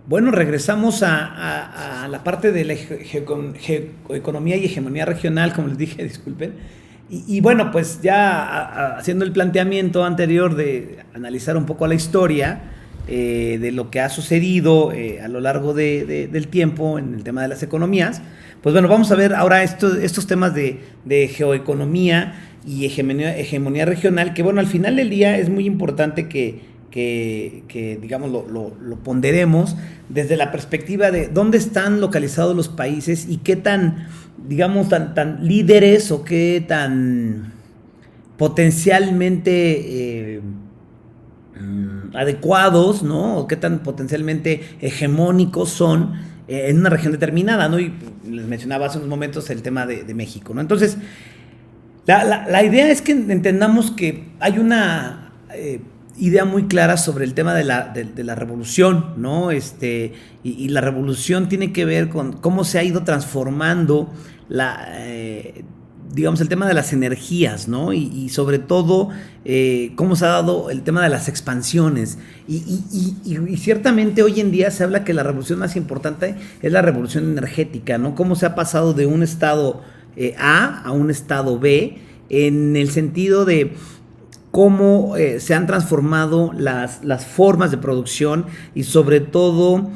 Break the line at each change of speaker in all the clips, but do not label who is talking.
Bueno, regresamos a la parte de la geoeconomía y hegemonía regional, como les dije, disculpen. Y bueno, pues ya haciendo el planteamiento anterior de analizar un poco la historia de lo que ha sucedido a lo largo del tiempo en el tema de las economías, pues bueno, vamos a ver ahora estos temas de geoeconomía y hegemonía regional, que bueno, al final del día es muy importante que digamos, lo ponderemos desde la perspectiva de dónde están localizados los países y qué tan, digamos, tan líderes o qué tan potencialmente adecuados, ¿no? O qué tan potencialmente hegemónicos son en una región determinada, ¿no? Y les mencionaba hace unos momentos el tema de México, ¿no? Entonces, la idea es que entendamos que hay una idea muy clara sobre el tema de la revolución, ¿no? Y la revolución tiene que ver con cómo se ha ido transformando digamos, el tema de las energías, ¿no? Y sobre todo, cómo se ha dado el tema de las expansiones. Y ciertamente hoy en día se habla que la revolución más importante es la revolución energética, ¿no? Cómo se ha pasado de un estado a un estado B, en el sentido de cómo se han transformado las formas de producción y sobre todo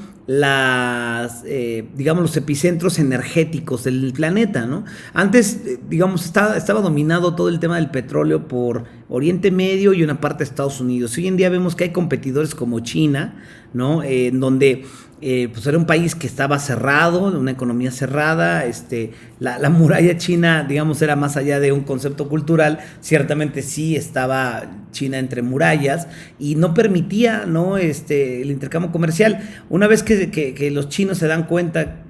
digamos, los epicentros energéticos del planeta, ¿no? Antes, digamos, estaba dominado todo el tema del petróleo por Oriente Medio y una parte de Estados Unidos. Hoy en día vemos que hay competidores como China, ¿no? En donde pues era un país que estaba cerrado, una economía cerrada, la muralla china, digamos, era más allá de un concepto cultural, ciertamente sí estaba China entre murallas y no permitía, ¿no? El intercambio comercial. Una vez que los chinos se dan cuenta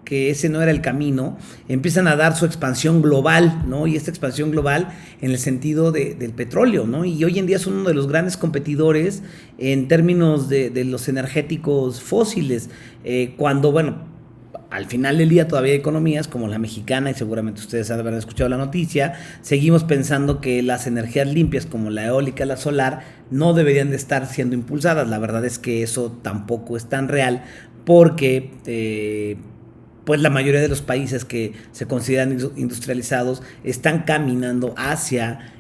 que ese no era el camino, empiezan a dar su expansión global, ¿no? Y esta expansión global en el sentido del petróleo, ¿no? Y hoy en día son uno de los grandes competidores en términos de los energéticos fósiles, cuando, bueno, al final del día todavía hay economías como la mexicana, y seguramente ustedes habrán escuchado la noticia, seguimos pensando que las energías limpias como la eólica, la solar, no deberían de estar siendo impulsadas. La verdad es que eso tampoco es tan real porque pues la mayoría de los países que se consideran industrializados están caminando hacia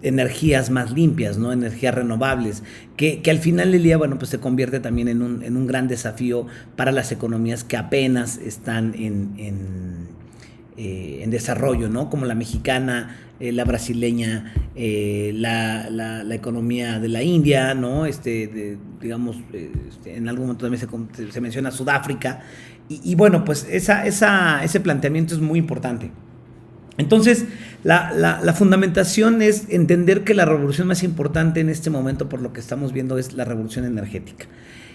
energías más limpias, ¿no? Energías renovables, que al final del día, bueno, pues se convierte también en un gran desafío para las economías que apenas están en desarrollo, ¿no? Como la mexicana, la brasileña, la economía de la India, ¿no? Digamos, en algún momento también se menciona Sudáfrica, y bueno, pues ese planteamiento es muy importante. Entonces, la fundamentación es entender que la revolución más importante en este momento, por lo que estamos viendo, es la revolución energética.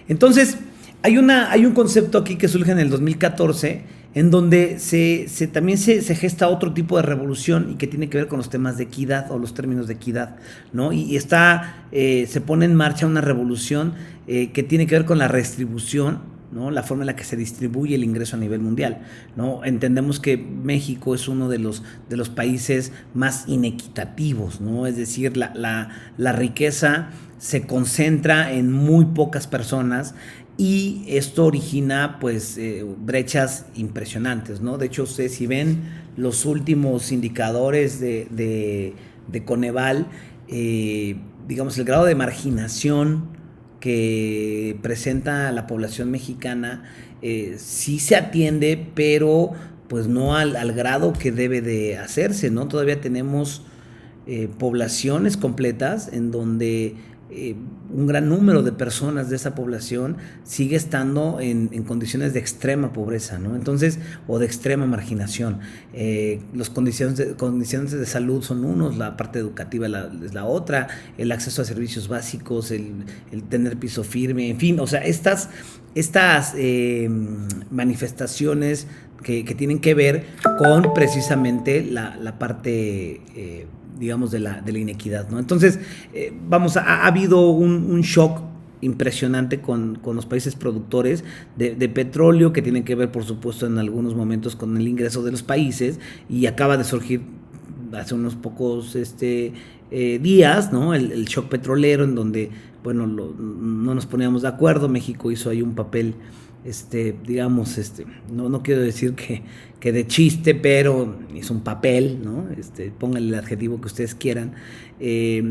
Entonces, hay un concepto aquí que surge en el 2014, en donde también se gesta otro tipo de revolución y que tiene que ver con los temas de equidad o los términos de equidad, ¿no? Y se pone en marcha una revolución que tiene que ver con la redistribución, ¿no? La forma en la que se distribuye el ingreso a nivel mundial, ¿no? Entendemos que México es uno de los países más inequitativos, ¿no? Es decir, la riqueza se concentra en muy pocas personas y esto origina pues brechas impresionantes, ¿no? De hecho, ustedes si ven los últimos indicadores de Coneval, digamos, el grado de marginación que presenta la población mexicana sí se atiende, pero pues no al grado que debe de hacerse, ¿no? Todavía tenemos poblaciones completas en donde un gran número de personas de esa población sigue estando en condiciones de extrema pobreza, ¿no? Entonces, o de extrema marginación. Las condiciones de salud son unos, la parte educativa es la otra, el acceso a servicios básicos, el tener piso firme, en fin, o sea, estas manifestaciones que tienen que ver con precisamente la parte digamos, de la inequidad, ¿no? Entonces, ha habido un shock impresionante con los países productores de petróleo, que tienen que ver, por supuesto, en algunos momentos con el ingreso de los países, y acaba de surgir hace unos pocos días, ¿no? El shock petrolero, en donde bueno, no nos poníamos de acuerdo. México hizo ahí un papel, digamos, no quiero decir que de chiste, pero hizo un papel, ¿no? Pónganle el adjetivo que ustedes quieran,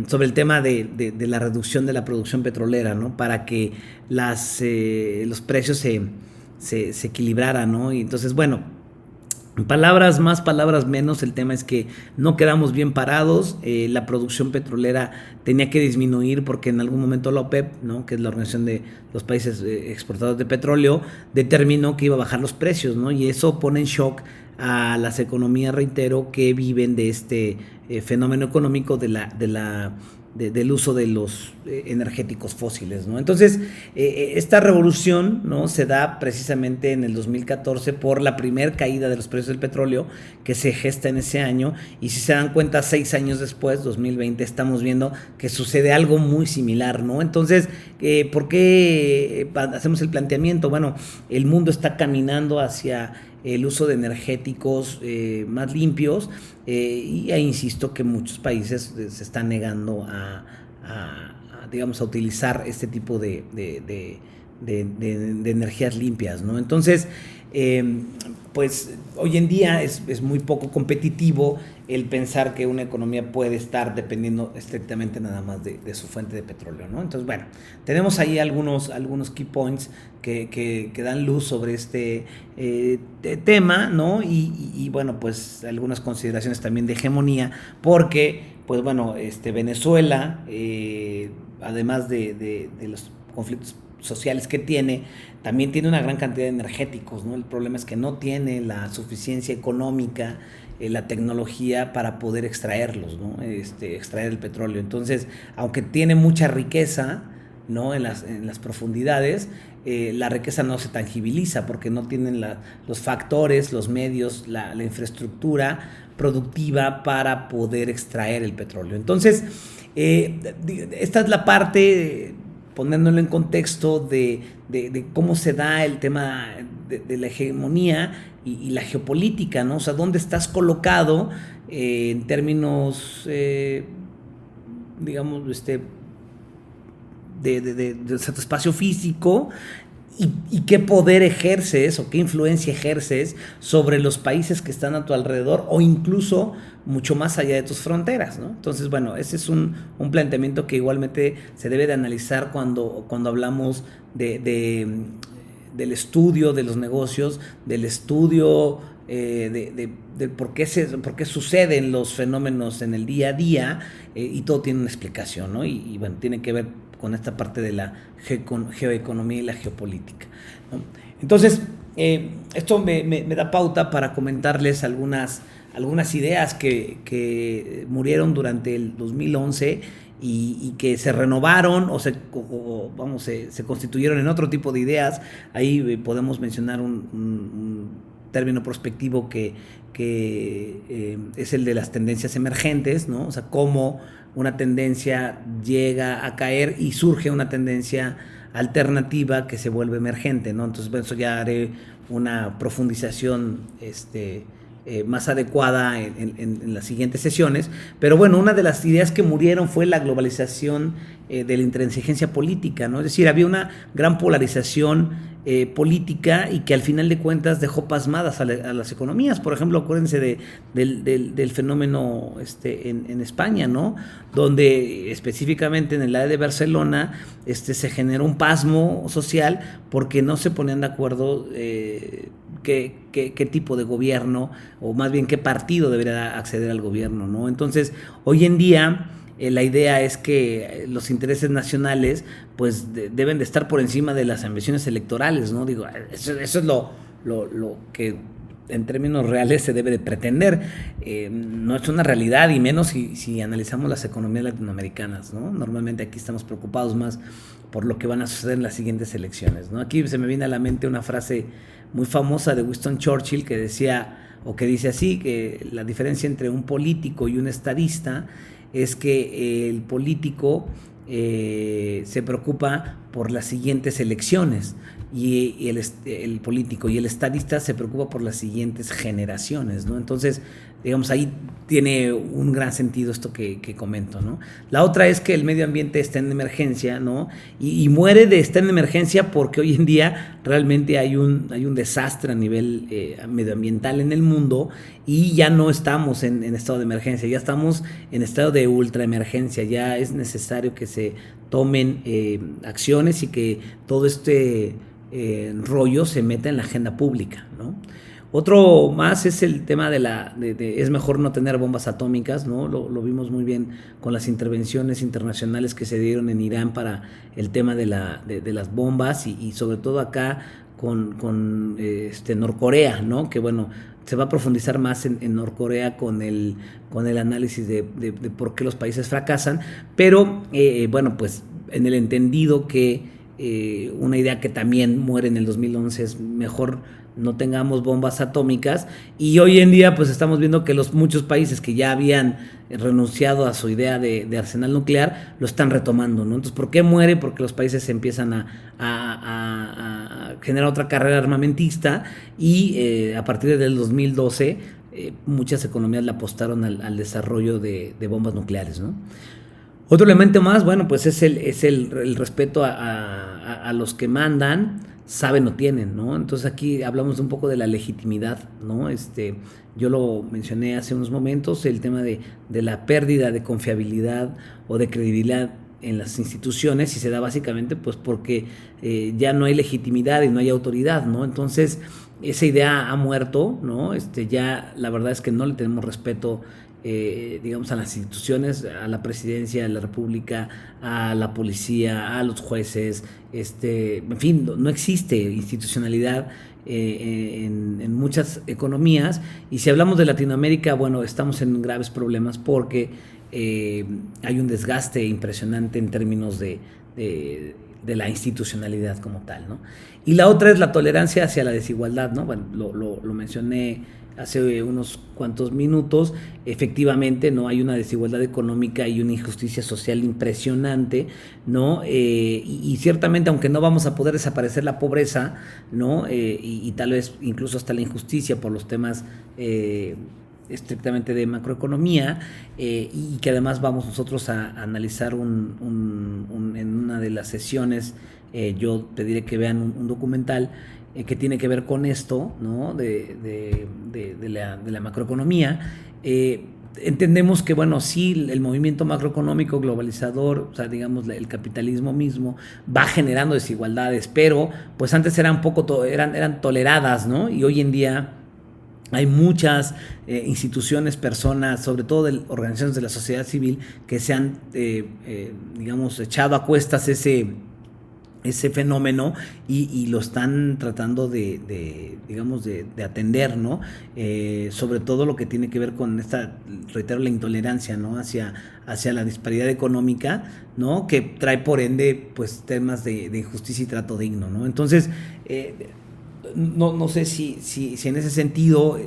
sobre el tema de la reducción de la producción petrolera, ¿no? Para que los precios se equilibraran, ¿no? Y entonces, bueno, palabras más, palabras menos, el tema es que no quedamos bien parados. La producción petrolera tenía que disminuir porque en algún momento la OPEP, ¿no?, que es la Organización de los Países Exportadores de Petróleo, determinó que iba a bajar los precios, ¿no? Y eso pone en shock a las economías, reitero, que viven de este fenómeno económico del uso de los energéticos fósiles, ¿no? Entonces, esta revolución, ¿no?, se da precisamente en el 2014 por la primer caída de los precios del petróleo que se gesta en ese año, y si se dan cuenta, 6 años después, 2020, estamos viendo que sucede algo muy similar, ¿no? Entonces, ¿por qué hacemos el planteamiento? Bueno, el mundo está caminando hacia el uso de energéticos más limpios, y insisto que muchos países se están negando digamos, a utilizar este tipo de energías limpias, ¿no? Entonces, pues hoy en día es muy poco competitivo el pensar que una economía puede estar dependiendo estrictamente nada más de su fuente de petróleo, ¿no? Entonces, bueno, tenemos ahí algunos key points que dan luz sobre este tema, ¿no? Y bueno, pues algunas consideraciones también de hegemonía, porque, pues bueno, Venezuela, además de los conflictos sociales que tiene, también tiene una gran cantidad de energéticos, ¿no? El problema es que no tiene la suficiencia económica, la tecnología para poder extraerlos, ¿no? Extraer el petróleo. Entonces, aunque tiene mucha riqueza, ¿no?, en las profundidades, la riqueza no se tangibiliza porque no tienen los factores, los medios, la infraestructura productiva para poder extraer el petróleo. Entonces, esta es la parte, poniéndolo en contexto de cómo se da el tema de la hegemonía y la geopolítica, ¿no? O sea, ¿dónde estás colocado en términos, digamos, de cierto espacio físico, y qué poder ejerces o qué influencia ejerces sobre los países que están a tu alrededor o incluso mucho más allá de tus fronteras, ¿no? Entonces, bueno, ese es un planteamiento que igualmente se debe de analizar cuando hablamos del estudio de los negocios, del estudio de por qué suceden los fenómenos en el día a día, y todo tiene una explicación, ¿no? Y bueno, tiene que ver con esta parte de la geoeconomía y la geopolítica, ¿no? Entonces, esto me da pauta para comentarles algunas ideas que murieron durante el 2011 y que se renovaron o se constituyeron en otro tipo de ideas. Ahí podemos mencionar un término prospectivo que es el de las tendencias emergentes, ¿no? O sea, cómo una tendencia llega a caer y surge una tendencia alternativa que se vuelve emergente, ¿no? Entonces, bueno, eso ya haré una profundización más adecuada en las siguientes sesiones. Pero bueno, una de las ideas que murieron fue la globalización de la intransigencia política, ¿no? Es decir, había una gran polarización política y que al final de cuentas dejó pasmadas a las economías. Por ejemplo, acuérdense del fenómeno en España, ¿no? Donde específicamente en el área de Barcelona se generó un pasmo social porque no se ponían de acuerdo qué tipo de gobierno, o más bien qué partido debería acceder al gobierno, ¿no? Entonces, hoy en día la idea es que los intereses nacionales pues deben de estar por encima de las ambiciones electorales, ¿no? Digo, eso es lo que en términos reales se debe de pretender. No es una realidad, y menos si analizamos las economías latinoamericanas, ¿no? Normalmente aquí estamos preocupados más por lo que van a suceder en las siguientes elecciones, ¿no? Aquí se me viene a la mente una frase muy famosa de Winston Churchill que decía, o que dice así, que la diferencia entre un político y un estadista es que el político se preocupa por las siguientes elecciones y el político y el estadista se preocupa por las siguientes generaciones, ¿no? Entonces, digamos, ahí tiene un gran sentido esto que comento, ¿no? La otra es que el medio ambiente está en emergencia, ¿no? Y muere de estar en emergencia porque hoy en día realmente hay un desastre a nivel medioambiental en el mundo y ya no estamos en estado de emergencia, ya estamos en estado de ultraemergencia, ya es necesario que se tomen acciones y que todo este rollo se meta en la agenda pública, ¿no? Otro más es el tema es mejor no tener bombas atómicas, ¿no? Lo vimos muy bien con las intervenciones internacionales que se dieron en Irán para el tema de las bombas y sobre todo acá con Norcorea, ¿no? Que bueno, se va a profundizar más en Norcorea con el análisis de por qué los países fracasan, pero bueno, pues en el entendido que una idea que también muere en el 2011 es mejor no tengamos bombas atómicas, y hoy en día pues estamos viendo que muchos países que ya habían renunciado a su idea de arsenal nuclear lo están retomando, ¿no? Entonces, ¿por qué muere? Porque los países empiezan a generar otra carrera armamentista y a partir del 2012 muchas economías le apostaron al desarrollo de bombas nucleares, ¿no? Otro elemento más, bueno, pues es el respeto a los que mandan, saben o tienen, ¿no? Entonces aquí hablamos un poco de la legitimidad, ¿no? Yo lo mencioné hace unos momentos, el tema de la pérdida de confiabilidad o de credibilidad en las instituciones, y se da básicamente pues porque ya no hay legitimidad y no hay autoridad, ¿no? Entonces esa idea ha muerto, ¿no? Ya la verdad es que no le tenemos respeto digamos, a las instituciones, a la presidencia de la República, a la policía, a los jueces, en fin, no existe institucionalidad en muchas economías, y si hablamos de Latinoamérica, bueno, estamos en graves problemas porque hay un desgaste impresionante en términos de la institucionalidad como tal, ¿no? Y la otra es la tolerancia hacia la desigualdad, ¿no? Bueno, lo mencioné hace unos cuantos minutos. Efectivamente, ¿no? Hay una desigualdad económica y una injusticia social impresionante, ¿no? Y ciertamente, aunque no vamos a poder desaparecer la pobreza, ¿no? Y tal vez incluso hasta la injusticia por los temas estrictamente de macroeconomía, y que además vamos nosotros a analizar en una de las sesiones, yo pediré que vean un documental que tiene que ver con esto, ¿no? de la macroeconomía. Entendemos que, bueno, sí, el movimiento macroeconómico globalizador, o sea, digamos, el capitalismo mismo va generando desigualdades, pero pues antes eran toleradas, ¿no? Y hoy en día hay muchas instituciones, personas, sobre todo organizaciones de la sociedad civil, que se han, digamos, echado a cuestas ese fenómeno y lo están tratando digamos, de atender, ¿no? Sobre todo lo que tiene que ver con reitero, la intolerancia, ¿no? Hacia la disparidad económica, ¿no? Que trae por ende, pues, temas de injusticia y trato digno, ¿no? Entonces, no sé si en ese sentido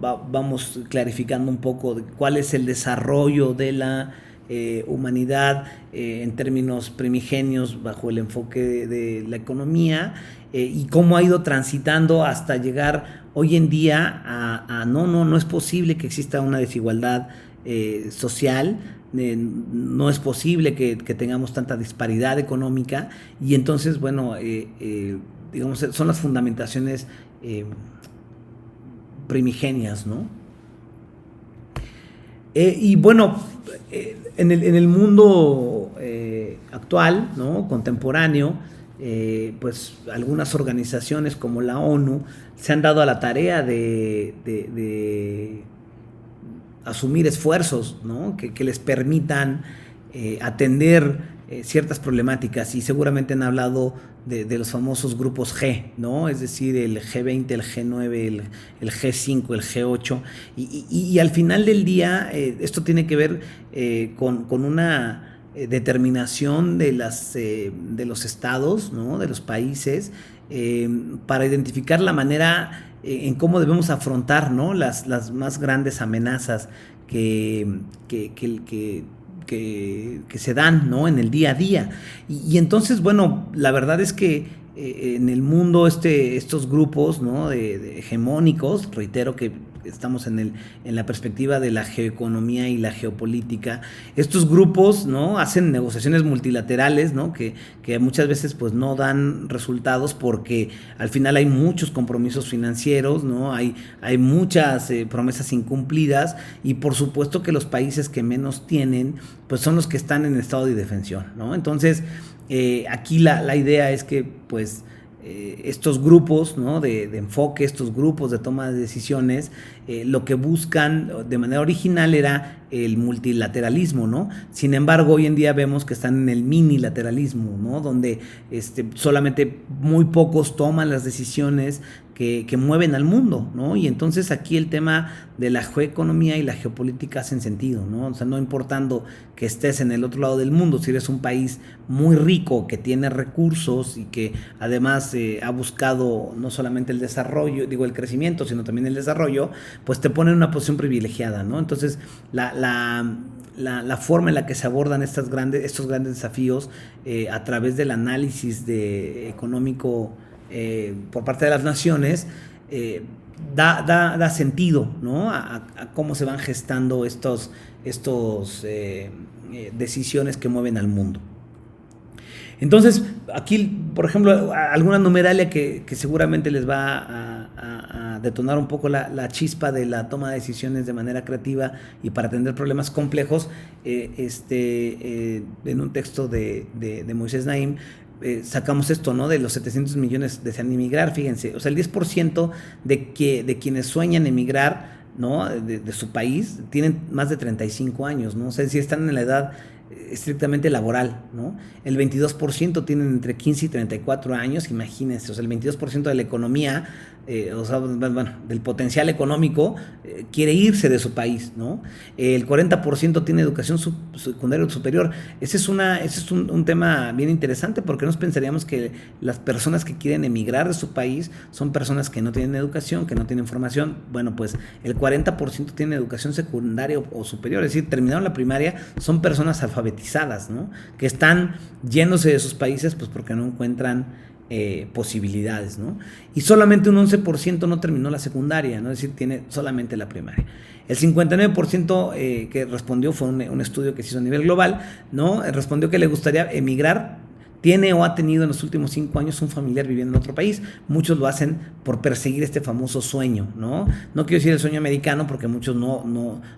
vamos clarificando un poco de cuál es el desarrollo de la humanidad en términos primigenios bajo el enfoque de la economía, y cómo ha ido transitando hasta llegar hoy en día a no es posible que exista una desigualdad social, no es posible que tengamos tanta disparidad económica, y entonces, bueno, digamos, son las fundamentaciones primigenias, ¿no? Y bueno, en el mundo actual, ¿no? Contemporáneo, pues algunas organizaciones como la ONU se han dado a la tarea de asumir esfuerzos, ¿no? que les permitan atender ciertas problemáticas, y seguramente han hablado de los famosos grupos G, ¿no? Es decir, el G20, el G9, el G5, el G8, y al final del día esto tiene que ver con una determinación de los estados, ¿no? De los países, para identificar la manera en cómo debemos afrontar, ¿no? las más grandes amenazas que que se dan, ¿no? En el día a día. Y entonces, bueno, la verdad es que en el mundo estos grupos, ¿no? de hegemónicos, reitero que estamos en la perspectiva de la geoeconomía y la geopolítica, estos grupos, ¿no? hacen negociaciones multilaterales, ¿no? que muchas veces pues no dan resultados porque al final hay muchos compromisos financieros, ¿no? hay muchas promesas incumplidas, y por supuesto que los países que menos tienen pues son los que están en estado de indefensión, ¿no? Entonces aquí la idea es que pues estos grupos, ¿no? de enfoque, estos grupos de toma de decisiones, lo que buscan de manera original era el multilateralismo, ¿no? Sin embargo, hoy en día vemos que están en el minilateralismo, ¿no? Donde solamente muy pocos toman las decisiones que mueven al mundo, ¿no? Y entonces aquí el tema de la geoeconomía y la geopolítica hacen sentido, ¿no? O sea, no importando que estés en el otro lado del mundo, si eres un país muy rico, que tiene recursos y que además ha buscado no solamente el desarrollo, el crecimiento, sino también el desarrollo, pues te pone en una posición privilegiada, ¿no? Entonces, la forma en la que se abordan estos grandes desafíos a través del análisis económico por parte de las naciones da sentido, ¿no? a cómo se van gestando estos decisiones que mueven al mundo. Entonces, aquí, por ejemplo, alguna numeralia que seguramente les va a detonar un poco la chispa de la toma de decisiones de manera creativa y para atender problemas complejos. En un texto de Moisés Naim, sacamos esto, ¿no? De los 700 millones desean emigrar, fíjense, o sea, el 10% de quienes sueñan emigrar, ¿no? de su país, tienen más de 35 años, ¿no? O sea, si están en la edad estrictamente laboral, ¿no? El 22% tienen entre 15 y 34 años, imagínense, o sea, el 22% de la economía, o sea, bueno, del potencial económico, quiere irse de su país, ¿no? El 40% tiene educación secundaria o superior. Ese es un tema bien interesante, porque nos pensaríamos que las personas que quieren emigrar de su país son personas que no tienen educación, que no tienen formación. Bueno, pues el 40% tiene educación secundaria o superior, es decir, terminaron la primaria, son personas alfabetizadas, ¿no? Que están yéndose de sus países pues porque no encuentran posibilidades, ¿no? Y solamente un 11% no terminó la secundaria, ¿no? Es decir, tiene solamente la primaria. El 59% que respondió fue un estudio que se hizo a nivel global, ¿no? Respondió que le gustaría emigrar, tiene o ha tenido en los últimos 5 años un familiar viviendo en otro país. Muchos lo hacen por perseguir este famoso sueño, ¿no? No quiero decir el sueño americano, porque muchos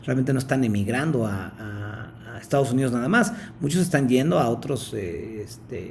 realmente no están emigrando a Estados Unidos nada más. Muchos están yendo a otros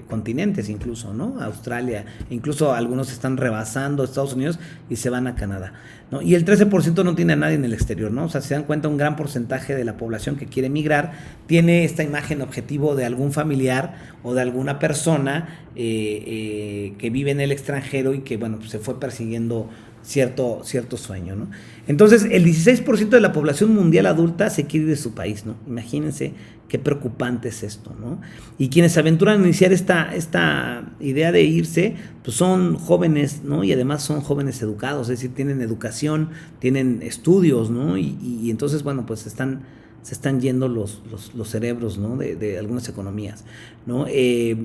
continentes incluso, ¿no? A Australia, incluso algunos están rebasando Estados Unidos y se van a Canadá, ¿no? Y el 13% no tiene a nadie en el exterior, ¿no? O sea, se dan cuenta, un gran porcentaje de la población que quiere emigrar tiene esta imagen objetivo de algún familiar o de alguna persona que vive en el extranjero y que, bueno, pues se fue persiguiendo cierto sueño, ¿no? Entonces, el 16% de la población mundial adulta se quiere ir de su país, ¿no? Imagínense qué preocupante es esto, ¿no? Y quienes se aventuran a iniciar esta idea de irse, pues son jóvenes, ¿no? Y además son jóvenes educados, es decir, tienen educación, tienen estudios, ¿no? Y entonces, bueno, pues se están yendo los cerebros, ¿no? de algunas economías, ¿no?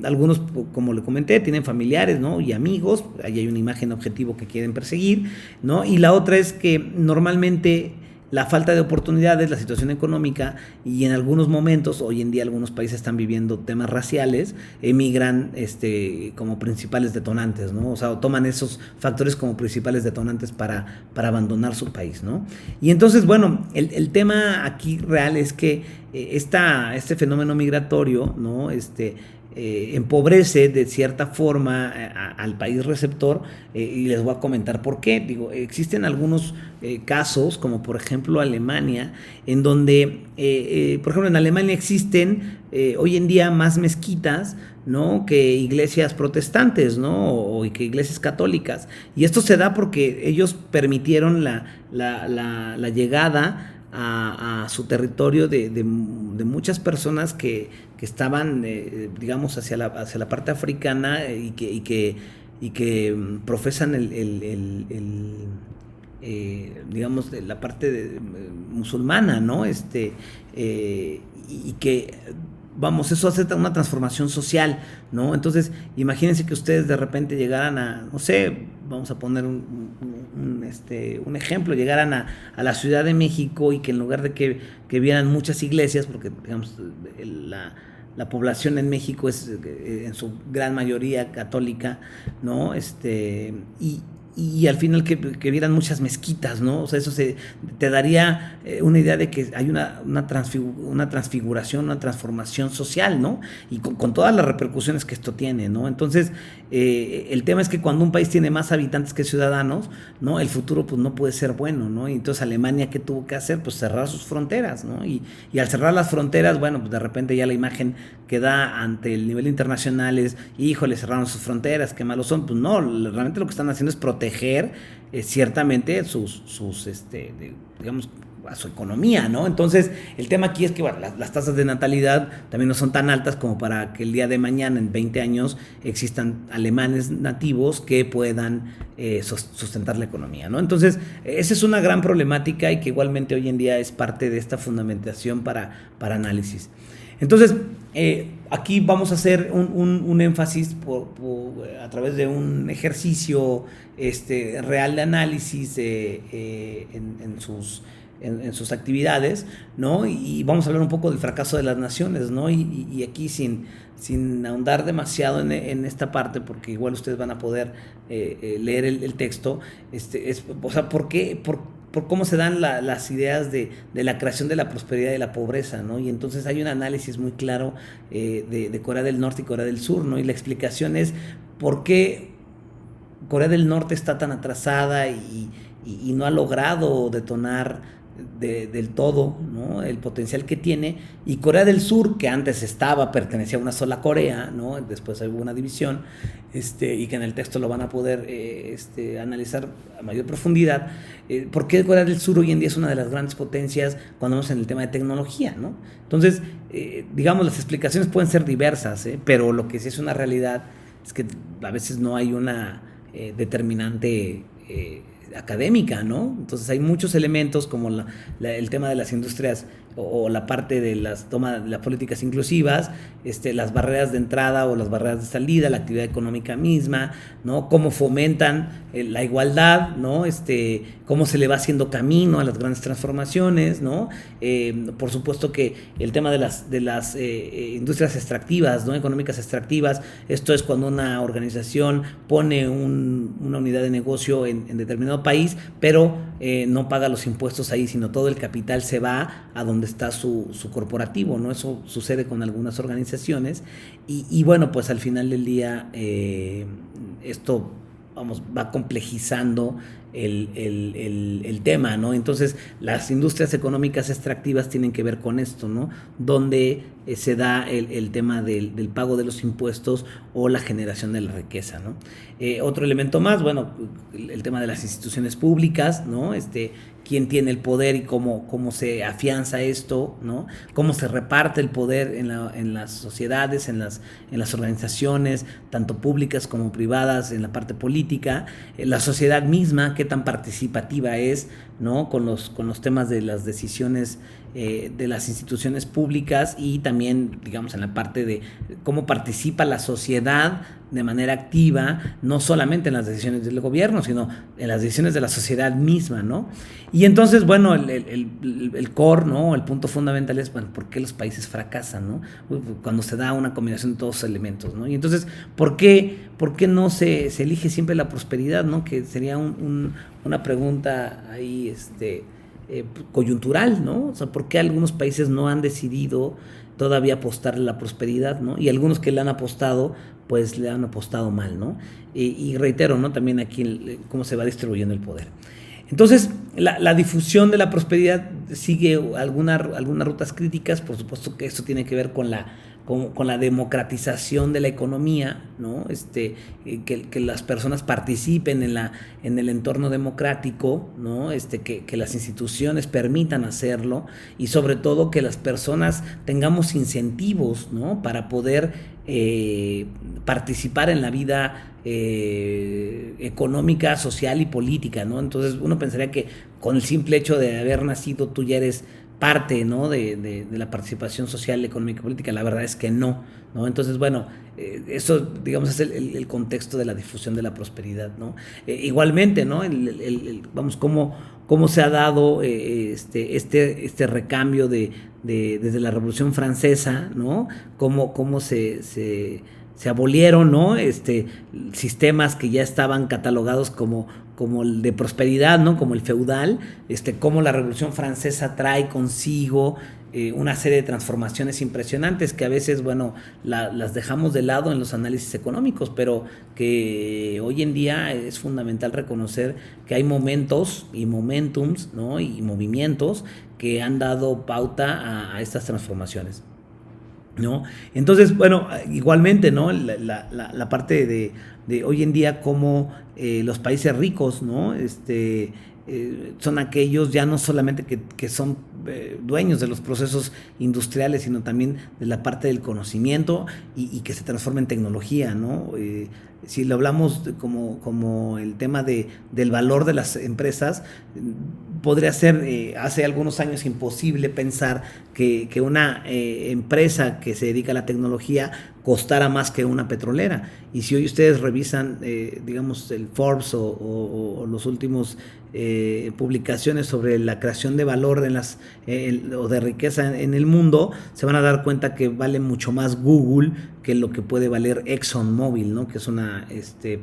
Algunos, como le comenté, tienen familiares, ¿no? Y amigos, ahí hay una imagen objetivo que quieren perseguir, ¿no? Y la otra es que normalmente la falta de oportunidades, la situación económica, y en algunos momentos, hoy en día algunos países están viviendo temas raciales, emigran como principales detonantes, ¿no? O sea, toman esos factores como principales detonantes para abandonar su país, ¿no? Y entonces, bueno, el tema aquí real es que este fenómeno migratorio, ¿no? Empobrece de cierta forma al país receptor, y les voy a comentar por qué. Digo, existen algunos casos, como por ejemplo Alemania, en donde, por ejemplo, en Alemania existen hoy en día más mezquitas, ¿no? que iglesias protestantes, ¿no? o que iglesias católicas, y esto se da porque ellos permitieron la llegada a su territorio de muchas personas que estaban, digamos, hacia la parte africana, y que profesan digamos, de la parte musulmana, ¿no? Y que, vamos, eso hace una transformación social, ¿no? Entonces, imagínense que ustedes de repente llegaran a, no sé, vamos a poner un ejemplo, llegaran a la Ciudad de México y que en lugar de que vieran muchas iglesias, porque, digamos, la población en México es en su gran mayoría católica, ¿no? Y al final que vieran muchas mezquitas, ¿no? O sea, eso te daría una idea de que hay una transfiguración, una transformación social, ¿no? Y con todas las repercusiones que esto tiene, ¿no? Entonces, el tema es que cuando un país tiene más habitantes que ciudadanos, ¿no? El futuro, pues, no puede ser bueno, ¿no? Y entonces Alemania, ¿qué tuvo que hacer? Pues cerrar sus fronteras, ¿no? Y al cerrar las fronteras, bueno, pues de repente ya la imagen que da ante el nivel internacional es, híjole, cerraron sus fronteras, qué malos son. Pues no, realmente lo que están haciendo es proteger ciertamente digamos, a su economía, ¿no? Entonces, el tema aquí es que, bueno, las tasas de natalidad también no son tan altas como para que el día de mañana, en 20 años, existan alemanes nativos que puedan sustentar la economía, ¿no? Entonces, esa es una gran problemática y que igualmente hoy en día es parte de esta fundamentación para análisis. Entonces, aquí vamos a hacer un énfasis a través de un ejercicio real de análisis en sus actividades, ¿no? Y vamos a hablar un poco del fracaso de las naciones, ¿no? Y aquí sin ahondar demasiado en esta parte, porque igual ustedes van a poder leer el texto, o sea, ¿por qué? Por cómo se dan las ideas de la creación de la prosperidad y la pobreza, ¿no? Y entonces hay un análisis muy claro de Corea del Norte y Corea del Sur, ¿no? Y la explicación es por qué Corea del Norte está tan atrasada y no ha logrado detonar del todo, ¿no? El potencial que tiene, y Corea del Sur, que antes pertenecía a una sola Corea, ¿no? Después hubo una división, y que en el texto lo van a poder analizar a mayor profundidad. ¿Por qué Corea del Sur hoy en día es una de las grandes potencias cuando vamos en el tema de tecnología, ¿no? Entonces, digamos, las explicaciones pueden ser diversas, pero lo que sí es una realidad es que a veces no hay una determinante académica, ¿no? Entonces hay muchos elementos como el tema de las industrias o la parte de las políticas inclusivas, las barreras de entrada o las barreras de salida, la actividad económica misma, ¿no? Cómo fomentan la igualdad, ¿no? Cómo se le va haciendo camino a las grandes transformaciones, ¿no? Por supuesto que el tema de las industrias extractivas, ¿no? Económicas extractivas, esto es cuando una organización pone una unidad de negocio en determinado país, pero no paga los impuestos ahí, sino todo el capital se va a donde está su corporativo, ¿no? Eso sucede con algunas organizaciones y bueno, pues al final del día esto, vamos, va complejizando el tema, ¿no? Entonces, las industrias económicas extractivas tienen que ver con esto, ¿no? Donde se da el tema del pago de los impuestos o la generación de la riqueza, ¿no? Otro elemento más, bueno, el tema de las instituciones públicas, ¿no? Quién tiene el poder y cómo se afianza esto, ¿no? Cómo se reparte el poder en las sociedades, en las organizaciones, tanto públicas como privadas, en la parte política, la sociedad misma, qué tan participativa es, ¿no? Con los temas de las decisiones de las instituciones públicas y también, digamos, en la parte de cómo participa la sociedad de manera activa, no solamente en las decisiones del gobierno, sino en las decisiones de la sociedad misma, ¿no? Y entonces, bueno, el core, ¿no? El punto fundamental es, bueno, ¿por qué los países fracasan, ¿no? Cuando se da una combinación de todos los elementos, ¿no? Y entonces, ¿por qué no se elige siempre la prosperidad, ¿no? Que sería una pregunta ahí, coyuntural, ¿no? O sea, ¿por qué algunos países no han decidido todavía apostarle a la prosperidad, ¿no? Y algunos que le han apostado, pues le han apostado mal, ¿no? Y reitero, ¿no? También aquí cómo se va distribuyendo el poder. Entonces, la difusión de la prosperidad sigue algunas rutas críticas, por supuesto que esto tiene que ver con con la democratización de la economía, ¿no? Que las personas participen en el entorno democrático, ¿no? Que las instituciones permitan hacerlo y sobre todo que las personas tengamos incentivos, ¿no? Para poder participar en la vida económica, social y política, ¿no? Entonces uno pensaría que con el simple hecho de haber nacido tú ya eres parte, ¿no? de la participación social, económica y política. La verdad es que no, ¿no? Entonces, bueno, eso, digamos, es el contexto de la difusión de la prosperidad, ¿no? Igualmente, ¿no? Vamos, cómo se ha dado este recambio desde la Revolución Francesa, ¿no? Cómo se abolieron, ¿no? Sistemas que ya estaban catalogados como el de prosperidad, ¿no? Como el feudal, cómo la Revolución Francesa trae consigo una serie de transformaciones impresionantes que a veces, bueno, las dejamos de lado en los análisis económicos, pero que hoy en día es fundamental reconocer que hay momentos y momentums, ¿no? Y movimientos que han dado pauta a estas transformaciones, ¿no? Entonces, bueno, igualmente, ¿no? La parte de hoy en día como los países ricos, ¿no? Son aquellos ya no solamente que son dueños de los procesos industriales, sino también de la parte del conocimiento y que se transforma en tecnología, ¿no? Si lo hablamos como el tema del valor de las empresas, podría ser hace algunos años imposible pensar que una empresa que se dedica a la tecnología costara más que una petrolera. Y si hoy ustedes revisan, digamos, el Forbes o los últimos publicaciones sobre la creación de valor o de riqueza en el mundo, se van a dar cuenta que vale mucho más Google que lo que puede valer ExxonMobil, ¿no? Que es una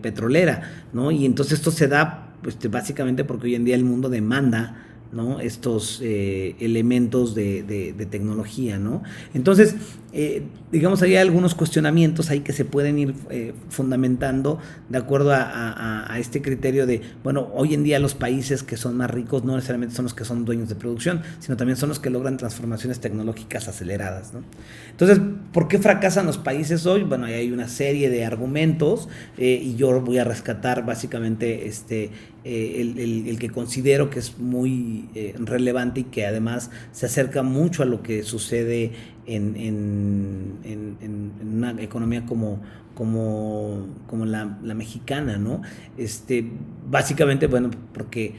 petrolera, ¿no? Y entonces esto se da básicamente porque hoy en día el mundo demanda, ¿no? Estos elementos de tecnología, ¿no? Entonces, digamos, hay algunos cuestionamientos ahí que se pueden ir fundamentando de acuerdo a este criterio de, bueno, hoy en día los países que son más ricos no necesariamente son los que son dueños de producción, sino también son los que logran transformaciones tecnológicas aceleradas, ¿no? Entonces, ¿por qué fracasan los países hoy? Bueno, ahí hay una serie de argumentos y yo voy a rescatar básicamente el que considero que es muy relevante y que además se acerca mucho a lo que sucede en una economía como la mexicana, ¿no? Básicamente, bueno, porque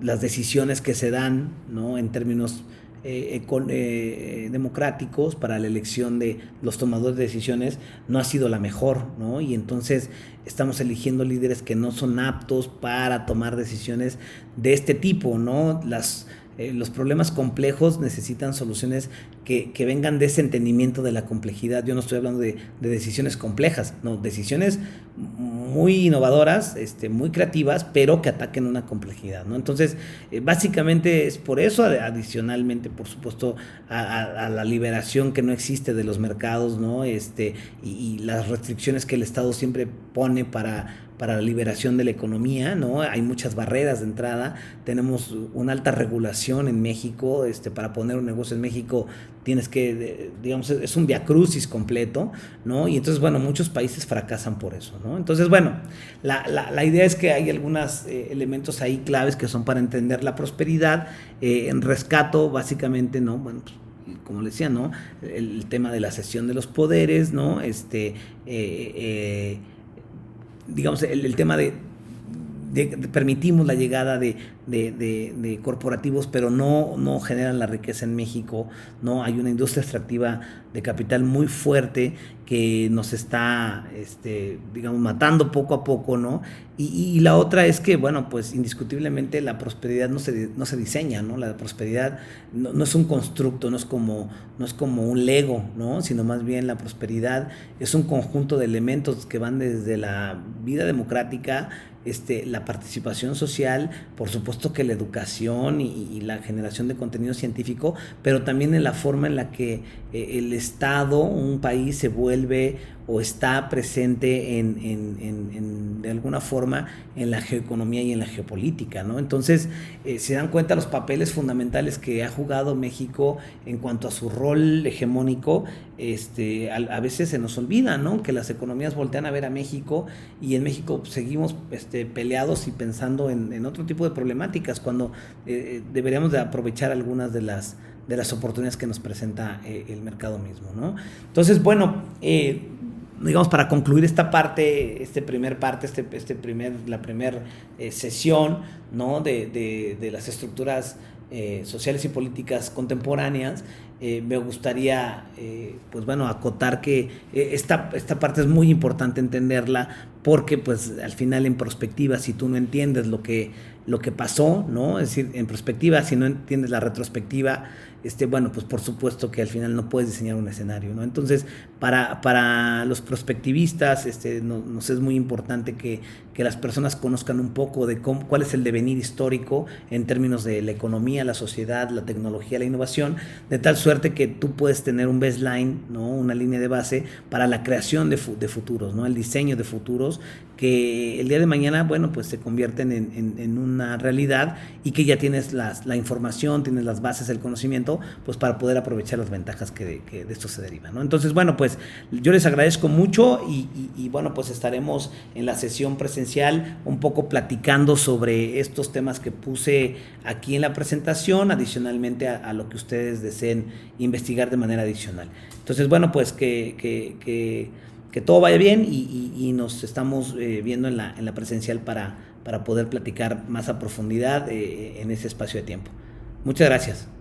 las decisiones que se dan, ¿no? En términos democráticos para la elección de los tomadores de decisiones no ha sido la mejor, ¿no? Y entonces estamos eligiendo líderes que no son aptos para tomar decisiones de este tipo, ¿no? Los problemas complejos necesitan soluciones que vengan de ese entendimiento de la complejidad. Yo no estoy hablando de decisiones complejas, no, decisiones muy innovadoras, muy creativas, pero que ataquen una complejidad, ¿no? Entonces, básicamente es por eso, adicionalmente, por supuesto, a la liberación que no existe de los mercados, ¿no? Y las restricciones que el Estado siempre pone para la liberación de la economía, ¿no? Hay muchas barreras de entrada, tenemos una alta regulación en México, para poner un negocio en México tienes que, digamos, es un viacrucis completo, ¿no? Y entonces, bueno, muchos países fracasan por eso, ¿no? Entonces, bueno, la idea es que hay algunos elementos ahí claves que son para entender la prosperidad, en rescato, básicamente, ¿no? Bueno, pues, como le decía, ¿no? El tema de la cesión de los poderes, ¿no? Digamos, el tema de permitimos la llegada de corporativos, pero no generan la riqueza en México, ¿no? Hay una industria extractiva de capital muy fuerte que nos está, digamos, matando poco a poco, ¿no? Y la otra es que, bueno, pues indiscutiblemente la prosperidad no se diseña, ¿no? La prosperidad no es un constructo, no es como un Lego, ¿no? Sino más bien la prosperidad es un conjunto de elementos que van desde la vida democrática, la participación social, por supuesto que la educación y la generación de contenido científico, pero también en la forma en la que el Estado, un país se vuelve vuelve o está presente de alguna forma en la geoeconomía y en la geopolítica, ¿no? Entonces, se dan cuenta los papeles fundamentales que ha jugado México en cuanto a su rol hegemónico. A veces se nos olvida, ¿no?, que las economías voltean a ver a México, y en México seguimos peleados y pensando en otro tipo de problemáticas, cuando deberíamos de aprovechar algunas de las oportunidades que nos presenta el mercado mismo, ¿no? Entonces, bueno, digamos, para concluir esta parte, la primera sesión, ¿no?, de las estructuras sociales y políticas contemporáneas, me gustaría, pues bueno, acotar que esta parte es muy importante entenderla, porque pues al final, en perspectiva, si tú no entiendes lo que pasó, ¿no?, es decir, en perspectiva, si no entiendes la retrospectiva, bueno, pues por supuesto que al final no puedes diseñar un escenario, ¿no? Entonces, para los prospectivistas, nos es muy importante que las personas conozcan un poco de cuál es el devenir histórico en términos de la economía, la sociedad, la tecnología, la innovación, de tal suerte que tú puedes tener un baseline, ¿no?, una línea de base para la creación de futuros, ¿no?, el diseño de futuros que el día de mañana, bueno, pues se convierten en una realidad, y que ya tienes la información, tienes las bases, el conocimiento, pues para poder aprovechar las ventajas que de esto se derivan, ¿no? Entonces, bueno, pues yo les agradezco mucho, y bueno, pues estaremos en la sesión presencial un poco platicando sobre estos temas que puse aquí en la presentación, adicionalmente a lo que ustedes deseen investigar de manera adicional. Entonces, bueno, pues que todo vaya bien, y nos estamos viendo en la presencial para poder platicar más a profundidad en ese espacio de tiempo. Muchas gracias.